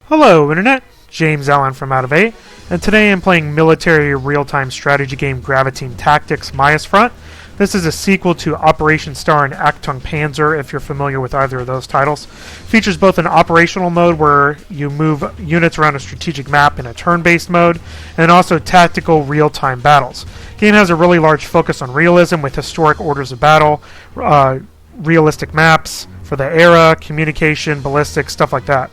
Hello Internet, James Allen from Out of 8, and today I'm playing military real-time strategy game Graviteam Tactics Mius-Front. This is a sequel to Operation Star and Achtung Panzer, if you're familiar with either of those titles. Features both an operational mode where you move units around a strategic map in a turn-based mode, and also tactical real-time battles. The game has a really large focus on realism with historic orders of battle, realistic maps for the era, communication, ballistics, stuff like that.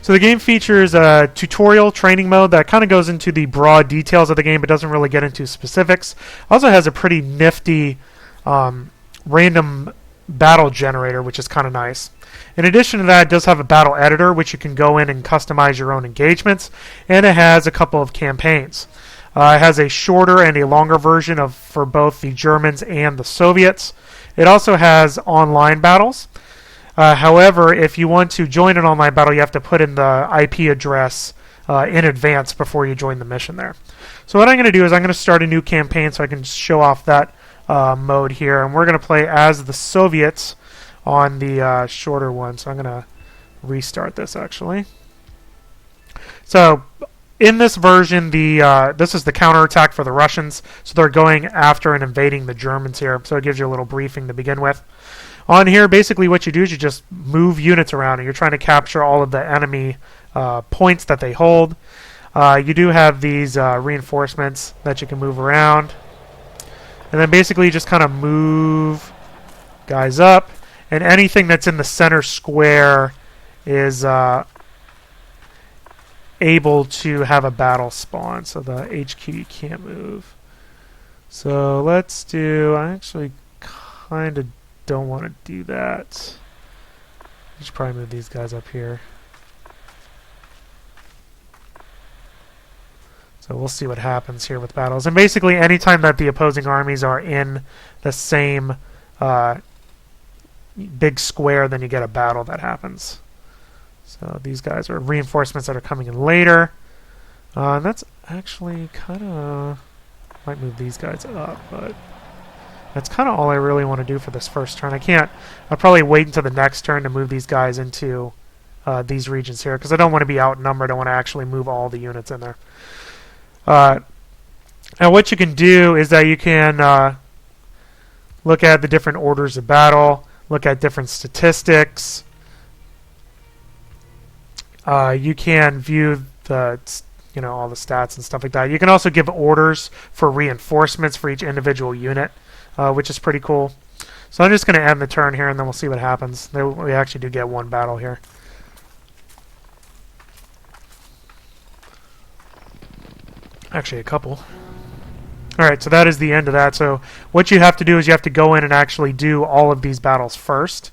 So the game features a tutorial training mode that kind of goes into the broad details of the game but doesn't really get into specifics. Also has a pretty nifty random battle generator, which is kind of nice. In addition to that, it does have a battle editor, which you can go in and customize your own engagements, and it has a couple of campaigns. It has a shorter and a longer version for both the Germans and the Soviets. It also has online battles. However, if you want to join an online battle, you have to put in the IP address in advance before you join the mission there. So what I'm going to do is I'm going to start a new campaign so I can show off that mode here. And we're going to play as the Soviets on the shorter one. So I'm going to restart this actually. So in this version, this is the counterattack for the Russians. So they're going after and invading the Germans here. So it gives you a little briefing to begin with. On here, basically what you do is you just move units around, and you're trying to capture all of the enemy points that they hold. You do have these reinforcements that you can move around. And then basically you just kind of move guys up, and anything that's in the center square is able to have a battle spawn. So the HQ you can't move. So let's do, I actually kind of don't want to do that. I should probably move these guys up here. So we'll see what happens here with battles. And basically anytime that the opposing armies are in the same big square, then you get a battle that happens. So these guys are reinforcements that are coming in later. And that's actually kind of... might move these guys up, but... that's kind of all I really want to do for this first turn. I'll probably wait until the next turn to move these guys into these regions here, because I don't want to be outnumbered. I want to actually move all the units in there. And what you can do is that you can look at the different orders of battle, look at different statistics. You can view the all the stats and stuff like that. You can also give orders for reinforcements for each individual unit. Which is pretty cool. So I'm just going to end the turn here, and then we'll see what happens. We actually do get one battle here. Actually, a couple. Alright, so that is the end of that. So what you have to do is you have to go in and actually do all of these battles first.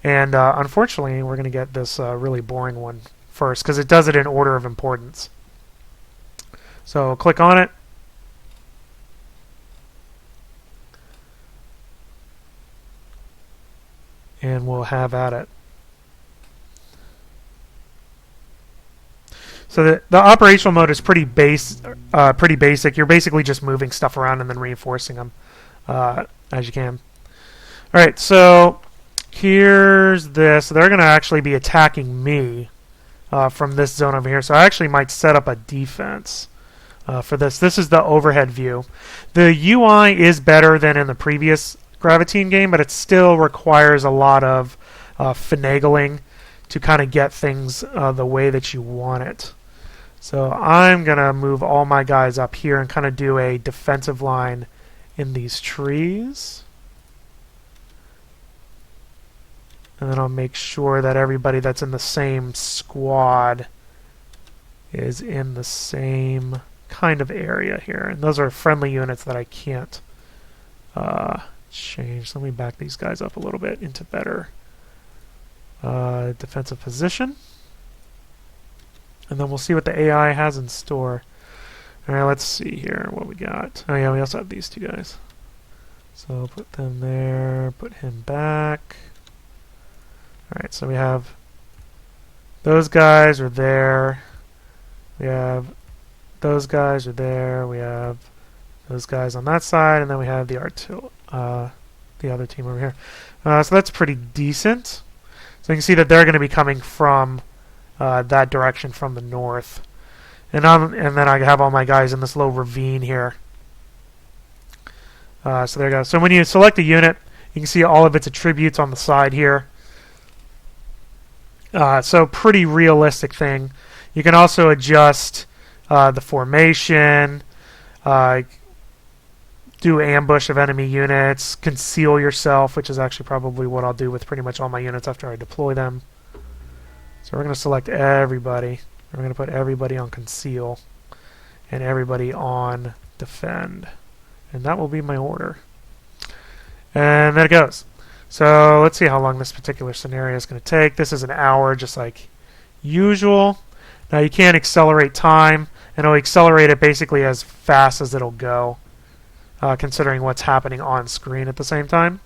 And unfortunately, we're going to get this really boring one first, because it does it in order of importance. So click on it. And we'll have at it. So the operational mode is pretty basic. You're basically just moving stuff around and then reinforcing them as you can. All right, so here's this. So they're going to actually be attacking me from this zone over here. So I actually might set up a defense for this. This is the overhead view. The UI is better than in the previous Graviteam game, but it still requires a lot of finagling to kind of get things the way that you want it. So I'm going to move all my guys up here and kind of do a defensive line in these trees. And then I'll make sure that everybody that's in the same squad is in the same kind of area here. And those are friendly units that I can't change. Let me back these guys up a little bit into better defensive position. And then we'll see what the AI has in store. Alright, let's see here what we got. Oh yeah, we also have these two guys. So put them there, put him back. Alright, so we have those guys are there. We have those guys are there. We have those guys on that side, and then we have the other team over here. So that's pretty decent. So you can see that they're going to be coming from that direction from the north. And then I have all my guys in this little ravine here. So there you go. So when you select a unit, you can see all of its attributes on the side here. So pretty realistic thing. You can also adjust the formation, do ambush of enemy units, conceal yourself, which is actually probably what I'll do with pretty much all my units after I deploy them. So we're going to select everybody. We're going to put everybody on conceal and everybody on defend. And that will be my order. And there it goes. So let's see how long this particular scenario is going to take. This is an hour, just like usual. Now you can't accelerate time, and it'll accelerate it basically as fast as it'll go, considering what's happening on screen at the same time.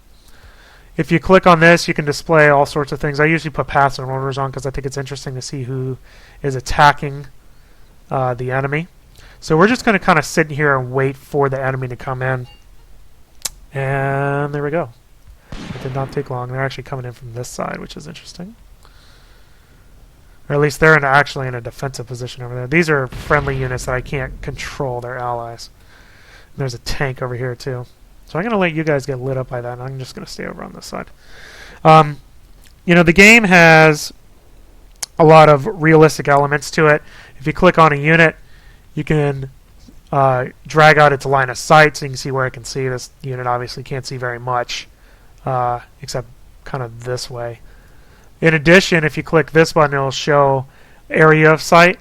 If you click on this, you can display all sorts of things. I usually put paths and orders on because I think it's interesting to see who is attacking the enemy. So we're just going to kind of sit here and wait for the enemy to come in. And there we go. It did not take long. They're actually coming in from this side, which is interesting. Or at least they're actually in a defensive position over there. These are friendly units that I can't control. They're allies. And there's a tank over here too. So I'm going to let you guys get lit up by that, and I'm just going to stay over on this side. You know, the game has a lot of realistic elements to it. If you click on a unit, you can drag out its line of sight so you can see where it can see. This unit obviously can't see very much, except kind of this way. In addition, if you click this button, it'll show area of sight,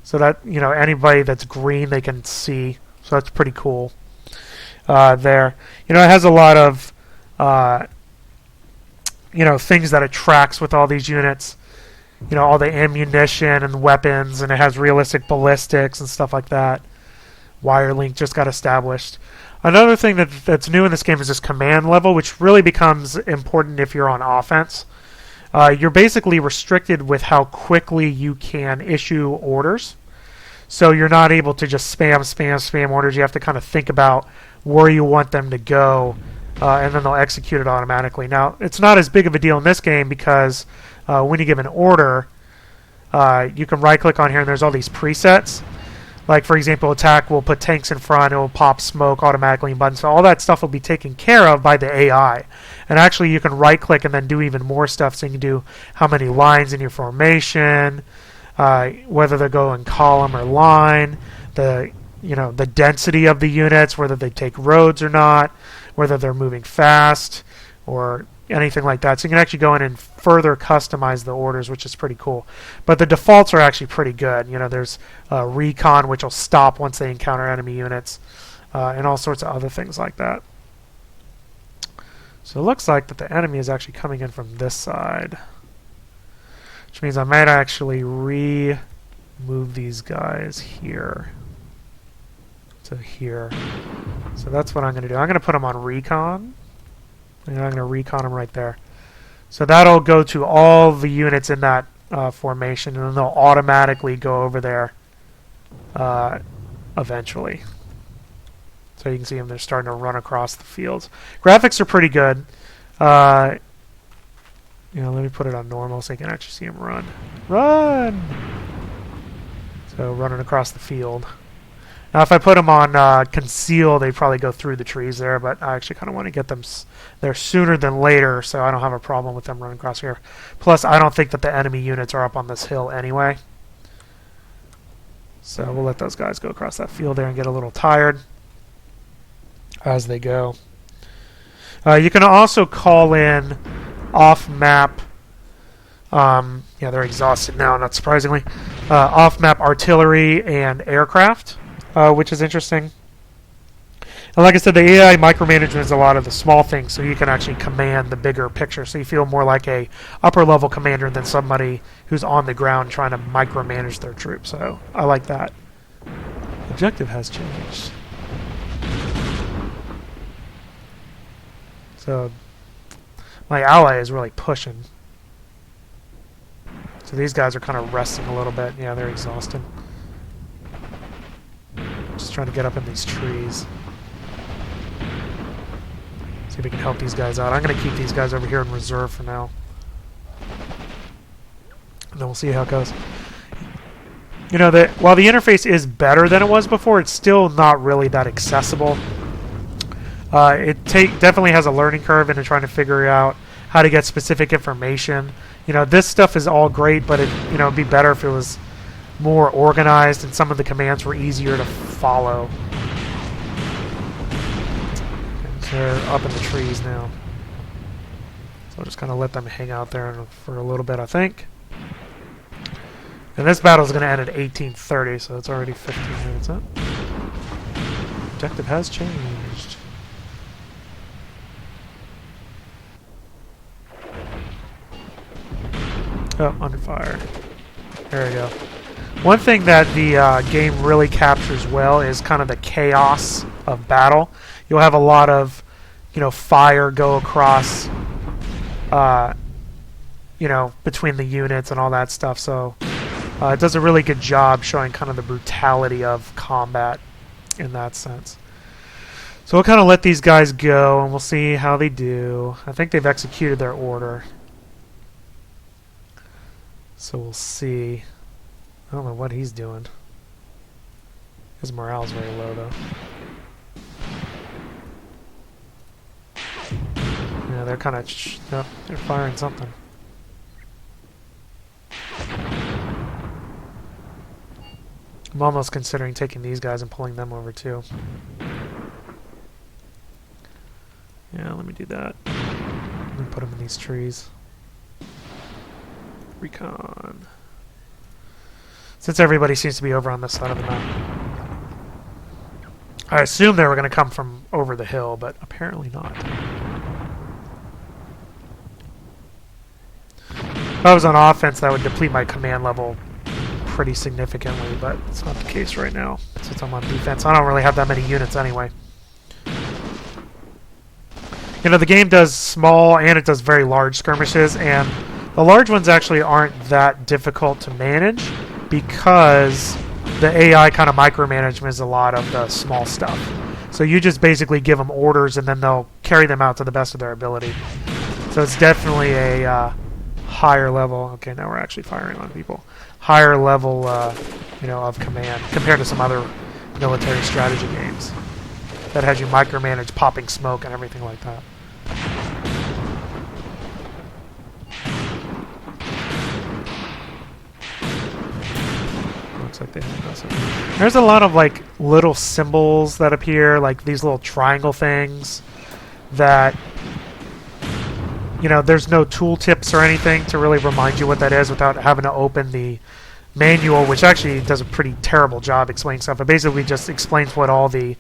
so that, you know, anybody that's green they can see. So that's pretty cool. There, you know, it has a lot of you know, things that it tracks with all these units. You know, all the ammunition and weapons, and it has realistic ballistics and stuff like that. Wire link just got established. Another thing that's new in this game is this command level, which really becomes important if you're on offense. You're basically restricted with how quickly you can issue orders. So you're not able to just spam orders. You have to kind of think about where you want them to go, and then they'll execute it automatically. Now, it's not as big of a deal in this game because when you give an order, you can right-click on here and there's all these presets. Like, for example, attack will put tanks in front, it will pop smoke automatically in buttons. So all that stuff will be taken care of by the AI. And actually, you can right-click and then do even more stuff. So you can do how many lines in your formation, whether they go in column or line, the density of the units, whether they take roads or not, whether they're moving fast or anything like that. So you can actually go in and further customize the orders, which is pretty cool. But the defaults are actually pretty good. You know, there's recon, which will stop once they encounter enemy units, and all sorts of other things like that. So it looks like that the enemy is actually coming in from this side, which means I might actually move these guys here to here. So that's what I'm going to do. I'm going to put them on recon, and I'm going to recon them right there. So that'll go to all the units in that formation, and then they'll automatically go over there eventually. So you can see them, they're starting to run across the fields. Graphics are pretty good. You know, let me put it on normal so you can actually see them run. Run! So running across the field. Now if I put them on conceal, they'd probably go through the trees there, but I actually kind of want to get them there sooner than later, so I don't have a problem with them running across here. Plus, I don't think that the enemy units are up on this hill anyway. So we'll let those guys go across that field there and get a little tired as they go. You can also call in off-map, yeah, they're exhausted now, not surprisingly, off-map artillery and aircraft, which is interesting. And like I said, the AI micromanages a lot of the small things, so you can actually command the bigger picture, so you feel more like a upper-level commander than somebody who's on the ground trying to micromanage their troops. So I like that. Objective has changed. So my ally is really pushing. So these guys are kind of resting a little bit. Yeah, they're exhausted. Just trying to get up in these trees. See if we can help these guys out. I'm going to keep these guys over here in reserve for now. then we'll see how it goes. You know, while the interface is better than it was before, it's still not really that accessible. It definitely has a learning curve into trying to figure out how to get specific information. You know, this stuff is all great, but it'd be better if it was more organized and some of the commands were easier to follow. So they're up in the trees now. So I'll just kind of let them hang out there for a little bit, I think. And this battle is going to end at 1830, so it's already 15 minutes up. Objective has changed. Oh, under fire. There we go. One thing that the game really captures well is kind of the chaos of battle. You'll have a lot of, fire go across, between the units and all that stuff. So it does a really good job showing kind of the brutality of combat in that sense. So we'll kind of let these guys go, and we'll see how they do. I think they've executed their order. So we'll see. I don't know what he's doing. His morale's very low, though. Yeah, they're kind of... nope, they're firing something. I'm almost considering taking these guys and pulling them over, too. Yeah, let me do that. Let me put them in these trees. Recon. Since everybody seems to be over on this side of the map. I assumed they were going to come from over the hill, but apparently not. If I was on offense, that would deplete my command level pretty significantly, but it's not the case right now, since I'm on defense. I don't really have that many units anyway. The game does small and it does very large skirmishes, and the large ones actually aren't that difficult to manage because the AI kind of micromanages a lot of the small stuff. So you just basically give them orders and then they'll carry them out to the best of their ability. So it's definitely a higher level. Okay, now we're actually firing on people. Higher level, of command compared to some other military strategy games that has you micromanage popping smoke and everything like that. Looks like they have there's a lot of little symbols that appear, like these little triangle things that there's no tooltips or anything to really remind you what that is without having to open the manual, which actually does a pretty terrible job explaining stuff. It basically just explains what all the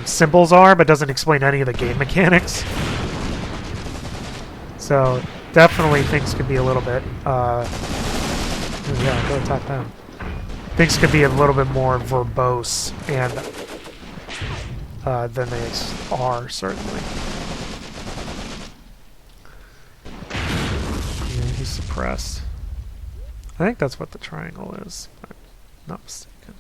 symbols are, but doesn't explain any of the game mechanics. So definitely things could be a little bit yeah, go attack them. Things could be a little bit more verbose and than they are, certainly. Yeah, he's suppressed. I think that's what the triangle is, if I'm not mistaken.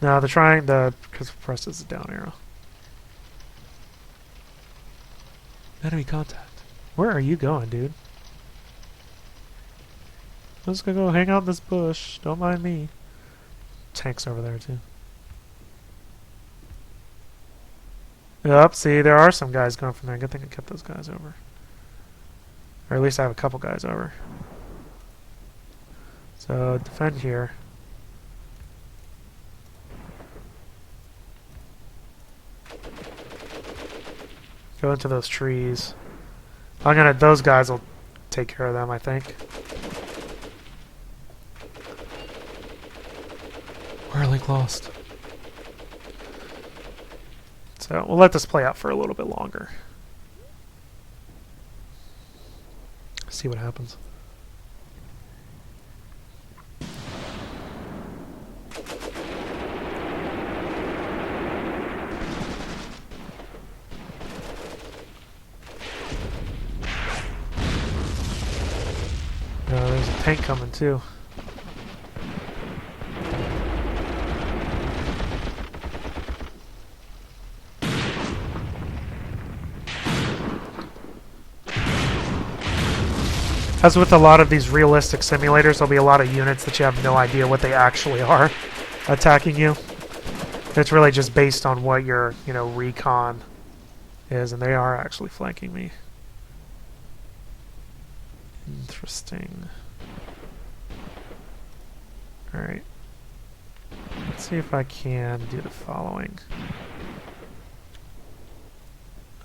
No, because suppressed is a down arrow. Enemy contact. Where are you going, dude? I'm just gonna go hang out in this bush. Don't mind me. Tank's over there, too. Yep, see, there are some guys going from there. Good thing I kept those guys over. Or at least I have a couple guys over. So, defend here. Go into those trees. Those guys will take care of them, I think. Whirling lost. So, we'll let this play out for a little bit longer. See what happens. There's a tank coming too. As with a lot of these realistic simulators, there'll be a lot of units that you have no idea what they actually are attacking you. It's really just based on what your, recon is, and they are actually flanking me. Interesting. Alright. Let's see if I can do the following.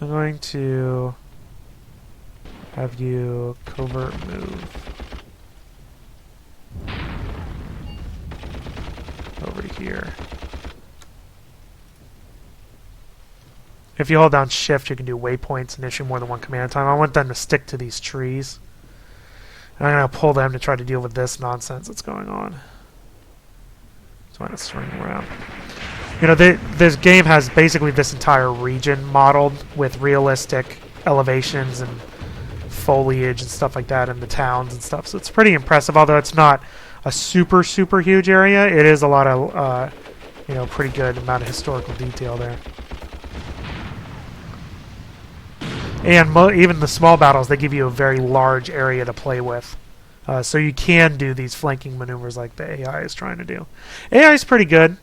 I'm going to have you covert move over here. If you hold down shift, you can do waypoints and issue more than one command at a time. I want them to stick to these trees. And I'm going to pull them to try to deal with this nonsense that's going on. So I'm going to swing around. This game has basically this entire region modeled with realistic elevations and foliage and stuff like that in the towns and stuff. So it's pretty impressive, although it's not a super, super huge area. It is a lot of, pretty good amount of historical detail there. And even the small battles, they give you a very large area to play with. So you can do these flanking maneuvers like the AI is trying to do. AI is pretty good.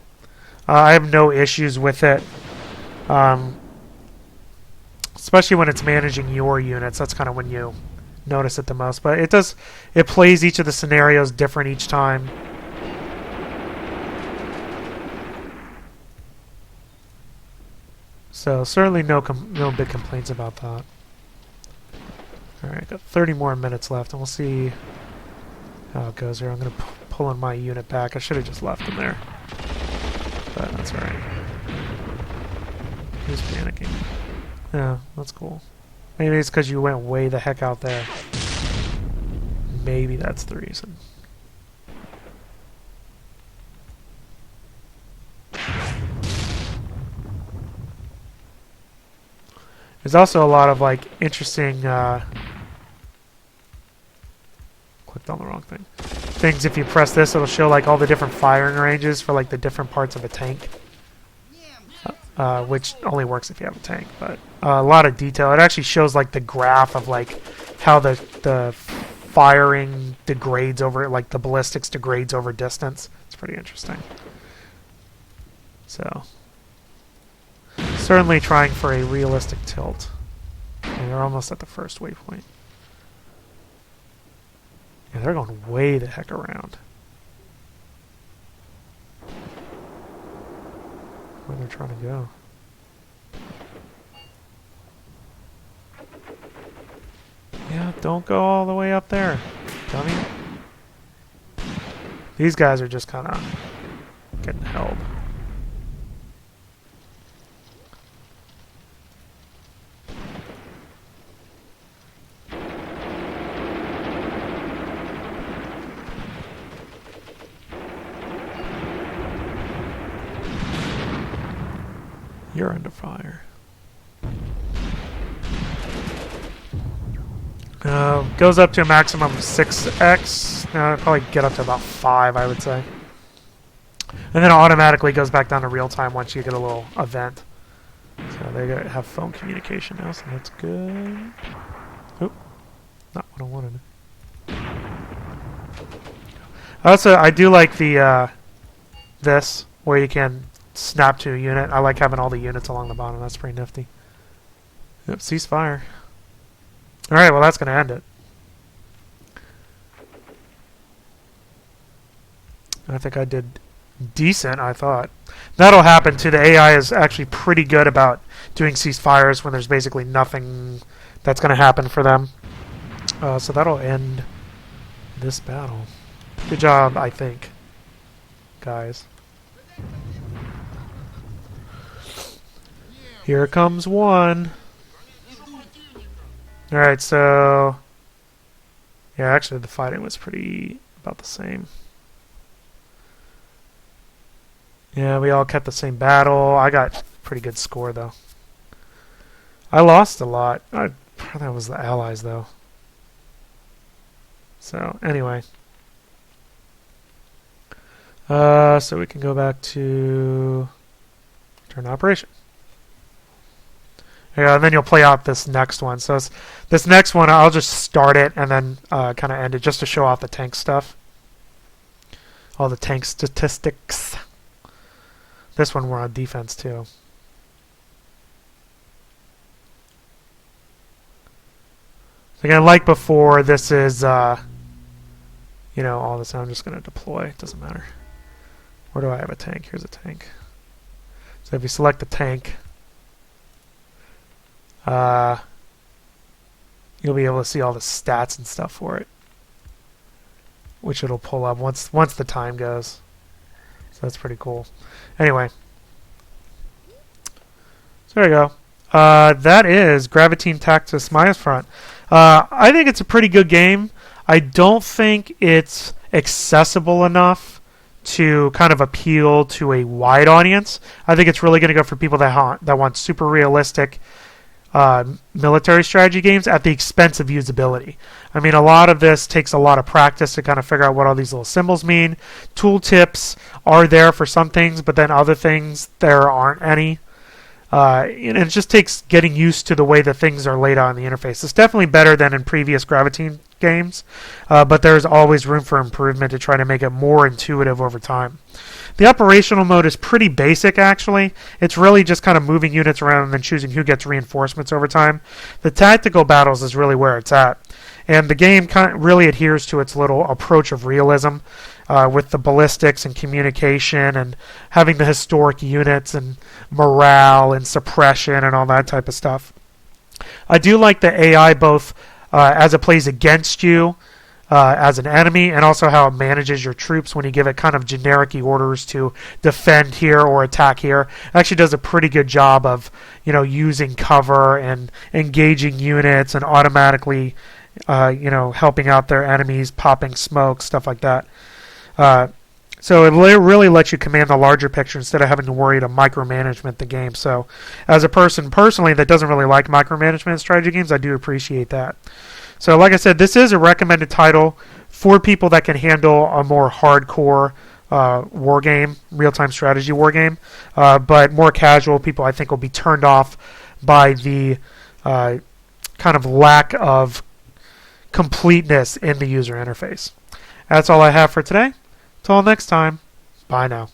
I have no issues with it. Especially when it's managing your units. That's kind of when you notice it the most. But it plays each of the scenarios different each time. So certainly no big complaints about that. Alright, got 30 more minutes left, and we'll see how it goes here. I'm going to pull in my unit back. I should have just left him there. But that's alright. He's panicking. Yeah, that's cool. Maybe it's because you went way the heck out there. Maybe that's the reason. There's also a lot of interesting clicked on the wrong thing. Things if you press this, it'll show all the different firing ranges for the different parts of a tank. Which only works if you have a tank, but a lot of detail. It actually shows the graph of how the firing degrades over the ballistics degrades over distance. It's pretty interesting. So certainly trying for a realistic tilt. And they're almost at the first waypoint. Yeah, they're going way the heck around. Where they're trying to go. Yeah, don't go all the way up there, dummy. These guys are just kind of getting held. You're under fire. Goes up to a maximum of 6x. Probably get up to about 5, I would say. And then it automatically goes back down to real time once you get a little event. So they have phone communication now, so that's good. Oop, not what I wanted. Also, I do like the this where you can snap to a unit. I like having all the units along the bottom. That's pretty nifty. Yep, ceasefire. Alright, well that's going to end it. I think I did decent, I thought. That'll happen too. The AI is actually pretty good about doing ceasefires when there's basically nothing that's going to happen for them. So that'll end this battle. Good job, I think, guys. Here comes one. Alright, so yeah, actually the fighting was pretty about the same. Yeah, we all kept the same battle. I got a pretty good score though. I lost a lot. That was the Allies though. So anyway. So we can go back to turn operation. Yeah, and then you'll play out this next one. So this next one, I'll just start it and then kind of end it just to show off the tank stuff. All the tank statistics. This one we're on defense too. So again, like before, this is, all this. I'm just going to deploy. It doesn't matter. Where do I have a tank? Here's a tank. So if you select the tank, you'll be able to see all the stats and stuff for it, which it'll pull up once the time goes. So that's pretty cool. Anyway, so there you go. That is Graviteam Tactics Mius-Front. I think it's a pretty good game. I don't think it's accessible enough to kind of appeal to a wide audience. I think it's really going to go for people that want super realistic military strategy games at the expense of usability. I mean, a lot of this takes a lot of practice to kind of figure out what all these little symbols mean. Tooltips are there for some things, but then other things there aren't any. And it just takes getting used to the way that things are laid out in the interface. It's definitely better than in previous Graviteam games, but there's always room for improvement to try to make it more intuitive over time. The operational mode is pretty basic, actually. It's really just kind of moving units around and then choosing who gets reinforcements over time. The tactical battles is really where it's at. And the game kind of really adheres to its little approach of realism with the ballistics and communication and having the historic units and morale and suppression and all that type of stuff. I do like the AI both as it plays against you as an enemy, and also how it manages your troops when you give it kind of generic orders to defend here or attack here. It actually does a pretty good job of using cover and engaging units and automatically helping out their enemies, popping smoke, stuff like that. So it really lets you command the larger picture instead of having to worry to micromanagement the game. So as a person personally that doesn't really like micromanagement strategy games, I do appreciate that. So like I said, this is a recommended title for people that can handle a more hardcore war game, real-time strategy war game. But more casual people, I think, will be turned off by the kind of lack of completeness in the user interface. That's all I have for today. Till next time, bye now.